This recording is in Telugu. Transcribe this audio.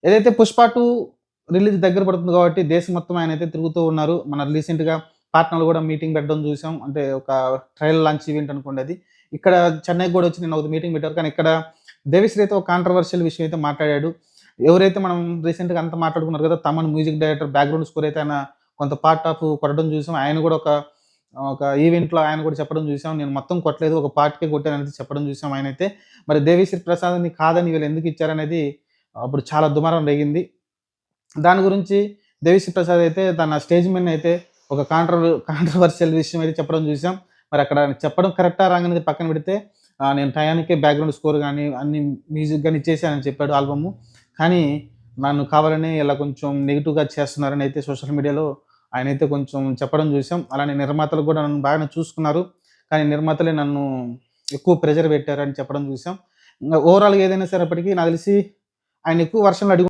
ఏదైతే 'పుష్ప 2' రిలీజ్ దగ్గర పడుతుంది కాబట్టి దేశం మొత్తం ఆయనైతే తిరుగుతూ ఉన్నారు. మన రీసెంట్‌గా పాట్నాలో గూడా మీటింగ్ పెట్టడం చూసాం. అంటే ఒక ట్రయల్ లాంచ్ ఈవెంట్ అనుకోండి అది. ఇక్కడ చెన్నైకి గూడా వచ్చి నిన్న ఒక మీటింగ్ పెట్టారు. కానీ ఇక్కడ దేవిశ్రీ అయితే ఒక కాంట్రోవర్షియల్ విషయం అయితే మాట్లాడాడు. ఎవరైతే మనం రీసెంట్‌గా అంతా మాట్లాడుకున్నారు కదా! Thaman music director background score అయితే ఆయన కొంత పార్ట్ ఆఫ్ కొట్టడం చూసాం. ఆయన గూడా ఒక ఈవెంట్‌లో ఆయన కూడా చెప్పడం చూసాం. నేను మొత్తం కొట్టలేదు. ఒక పార్ట్‌కే కొట్టాననేది చెప్పడం చూసాం ఆయనైతే. మరి 'దేవిశ్రీ ప్రసాద్‌ని' కాదని వీళ్ళు ఎందుకు ఇచ్చారనేది అప్పుడు చాలా దుమారం రేగింది. దాని గురించి 'దేవిశ్రీ ప్రసాద్' అయితే తన స్టేజ్ మీదనైతే ఒక కాంట్రోవర్షియల్ విషయం అయితే చెప్పడం చూసాం. మరి అక్కడ చెప్పడం కరెక్టా రాంగా అనేది పక్కన పెడితే నేను టయానికే బ్యాక్‌గ్రౌండ్ స్కోర్ గాని, అన్ని మ్యూజిక్ గాని ఇచ్చేసానని చెప్పాడు ఆల్బము. కానీ నన్ను కావాలని ఇలా కొంచెం నెగెటివ్‌గా చేస్తున్నారని అయితే సోషల్ మీడియాలో ఆయనైతే కొంచెం చెప్పడం చూసాం. అలానే నిర్మాతలు కూడా నన్ను బాగానే చూసుకున్నారు. కానీ నిర్మాతలే నన్ను ఎక్కువ ప్రెషర్ పెట్టారని చెప్పడం చూసాం. ఇంగ ఓవరాల్‌గా ఏదైనా సరేప్పటికి నాకు తెలిసి ఆయన ఎక్కువ వర్షన్‌లు అడిగి